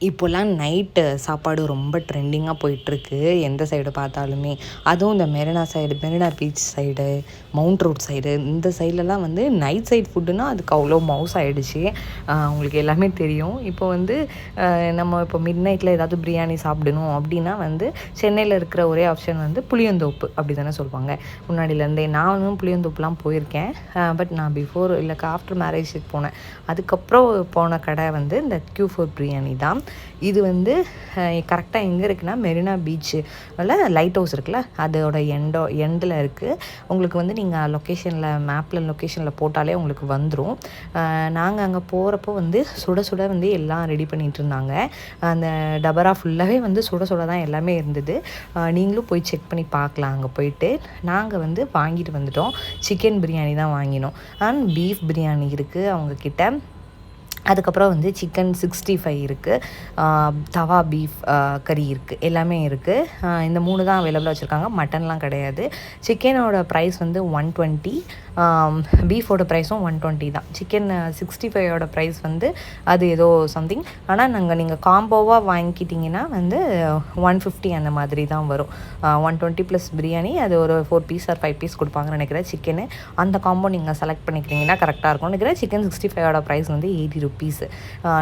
இப்போல்லாம் நைட்டு சாப்பாடு ரொம்ப ட்ரெண்டிங்காக போயிட்டுருக்கு எந்த சைடு பார்த்தாலுமே. அதுவும் இந்த Marina side, Marina beach side, mount road side இந்த சைட்லலாம் வந்து நைட் சைட் ஃபுட்டுனா அதுக்கு அவ்வளோ மவுஸ் ஆகிடுச்சு. உங்களுக்கு எல்லாமே தெரியும். இப்போ வந்து நம்ம இப்போ மிட் நைட்டில் ஏதாவது பிரியாணி சாப்பிடணும் அப்படின்னா வந்து சென்னையில் இருக்கிற ஒரே ஆப்ஷன் வந்து புளியந்தோப்பு அப்படி தானே சொல்லுவாங்க. முன்னாடியிலேருந்தே நானும் புளியந்தோப்புலாம் போயிருக்கேன். பட் நான் பிஃபோர் இல்லை ஆஃப்டர் மேரேஜுக்கு போனேன். அதுக்கப்புறம் போன கடை வந்து இந்த Q4 பிரியாணி தான். இது வந்து கரெக்டாக எங்கே இருக்குன்னா மெரினா பீச்சு லைட் ஹவுஸ் இருக்குல்ல, அதோட எண்டில் இருக்குது. உங்களுக்கு வந்து நீங்கள் லொக்கேஷனில் போட்டாலே உங்களுக்கு வந்துடும். நாங்கள் அங்கே போகிறப்போ வந்து சுட சுட வந்து எல்லாம் ரெடி பண்ணிகிட்டு இருந்தாங்க. அந்த டபரா ஃபுல்லாகவே வந்து சுட சுட தான் எல்லாமே இருந்தது. நீங்களும் போய் செக் பண்ணி பார்க்கலாம். அங்கே போயிட்டு நாங்கள் வந்து வாங்கிட்டு வந்துட்டோம். சிக்கன் பிரியாணி தான் வாங்கினோம். அண்ட் பீஃப் பிரியாணி இருக்குது அவங்கக்கிட்ட. அதுக்கப்புறம் வந்து சிக்கன் 65 இருக்குது, தவா பீஃப் கறி இருக்குது, எல்லாமே இருக்குது. இந்த 3 தான் அவைலபிளாக வச்சுருக்காங்க. மட்டன்லாம் கிடையாது. சிக்கனோட ப்ரைஸ் வந்து 120, பீஃபோட ப்ரைஸும் 120 தான். சிக்கன் 65ஓட ப்ரைஸ் வந்து அது ஏதோ சம்திங். ஆனால் நீங்கள் காம்போவாக வாங்கிக்கிட்டிங்கன்னா வந்து 150 அந்த மாதிரி தான் வரும். 120 ப்ளஸ் பிரியாணி, அது ஒரு 4 பீஸ் ஆர் 5 பீஸ் கொடுப்பாங்கன்னு நினைக்கிறேன் சிக்கனு. அந்த காம்போ நீங்கள் செலக்ட் பண்ணிக்கிறீங்கன்னா கரெக்டாக இருக்கும்னு நினைக்கிறேன். சிக்கன் 65ஓட ப்ரைஸ் வந்து 80 ருபீஸு.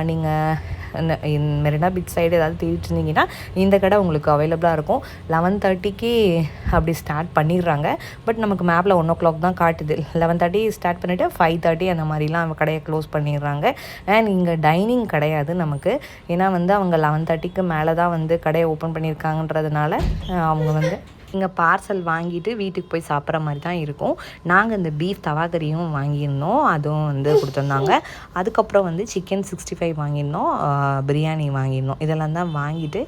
நீங்கள் மெரினா பீச் சைடு ஏதாவது தேடிட்டு இருந்தீங்கன்னா இந்த கடை உங்களுக்கு அவைலபிளாக இருக்கும். 11:30க்கு அப்படி ஸ்டார்ட் பண்ணிடுறாங்க. பட் நமக்கு மேப்பில் 1 o'clock தான் காட்டுது. 11:30 ஸ்டார்ட் பண்ணிவிட்டு 5:30 அந்த மாதிரிலாம் கடையை க்ளோஸ் பண்ணிடுறாங்க. அண்ட் இங்கே டைனிங் கிடையாது நமக்கு. ஏன்னா வந்து அவங்க 11:30க்கு மேலே தான் வந்து கடையை ஓப்பன் பண்ணியிருக்காங்கன்றதுனால அவங்க வந்து இங்கே பார்சல் வாங்கிட்டு வீட்டுக்கு போய் சாப்பிட்ற மாதிரி தான் இருக்கும். நாங்கள் இந்த பீஃப் தவாக்கறியும் வாங்கியிருந்தோம், அதுவும் வந்து கொடுத்துருந்தாங்க. அதுக்கப்புறம் வந்து சிக்கன் 65 வாங்கியிருந்தோம், பிரியாணி வாங்கியிருந்தோம். இதெல்லாம் தான் வாங்கிட்டு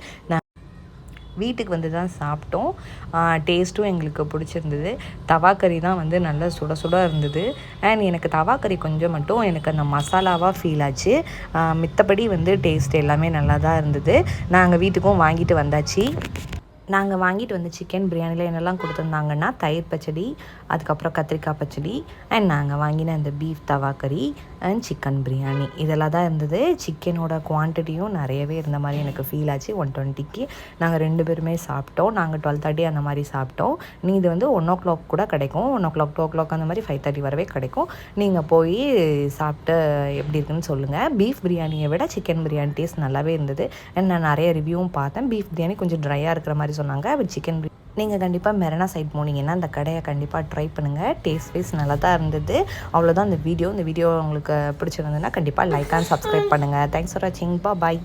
வீட்டுக்கு வந்து தான் சாப்பிட்டோம். டேஸ்ட்டும் எங்களுக்கு பிடிச்சிருந்தது. தவாக்கறி தான் வந்து நல்லா சுட சுட இருந்தது. அண்ட் எனக்கு தவாக்கறி கொஞ்சம் மட்டும் எனக்கு அந்த மசாலாவாக ஃபீல் ஆச்சு. மித்தபடி வந்து டேஸ்ட் எல்லாமே நல்லா தான் இருந்தது. நாங்கள் வீட்டுக்கும் வாங்கிட்டு வந்தாச்சு. நாங்கள் வாங்கிட்டு வந்து சிக்கன் பிரியாணியில் என்னெல்லாம் கொடுத்துருந்தாங்கன்னா தயிர் பச்சடி, அதுக்கப்புறம் கத்திரிக்காய் பச்சடி, அண்ட் நாங்கள் வாங்கின அந்த பீஃப் தவாக்கறி அண்ட் சிக்கன் பிரியாணி இதெல்லாம் தான் இருந்தது. சிக்கனோட குவான்டிட்டியும் நிறையவே இருந்த மாதிரி எனக்கு ஃபீல் ஆச்சு. 120க்கு நாங்கள் 2 பேருமே சாப்பிட்டோம். நாங்கள் 12:30 அந்த மாதிரி சாப்பிட்டோம். இது வந்து 1 o'clock கூட கிடைக்கும். 1 o'clock 2 o'clock அந்த மாதிரி 5:30 வரவே கிடைக்கும். நீங்கள் போய் சாப்பிட்டு எப்படி இருக்குன்னு சொல்லுங்கள். பீஃப் பிரியாணியை விட சிக்கன் பிரியாணி டேஸ்ட் நல்லாவே இருந்தது. அண்ட் நான் நிறைய ரிவ்யூவும் பார்த்தேன். பீஃப் பிரியாணி கொஞ்சம் ட்ரையாக இருக்கிற மாதிரி சொன்னாங்க. பட் சிக்கன் நீங்கள் கண்டிப்பாக மெரினா சைட் போனீங்கன்னா அந்த கடையை கண்டிப்பாக ட்ரை பண்ணுங்கள். டேஸ்ட் வைஸ் நல்லா தான் இருந்தது. அவ்வளோதான் இந்த வீடியோ உங்களுக்கு பிடிச்சிருந்ததுன்னா கண்டிப்பாக லைக் அண்ட் சப்ஸ்கிரைப் பண்ணுங்கள். தேங்க்ஸ் ஃபார் வாட்சிங். பாய்.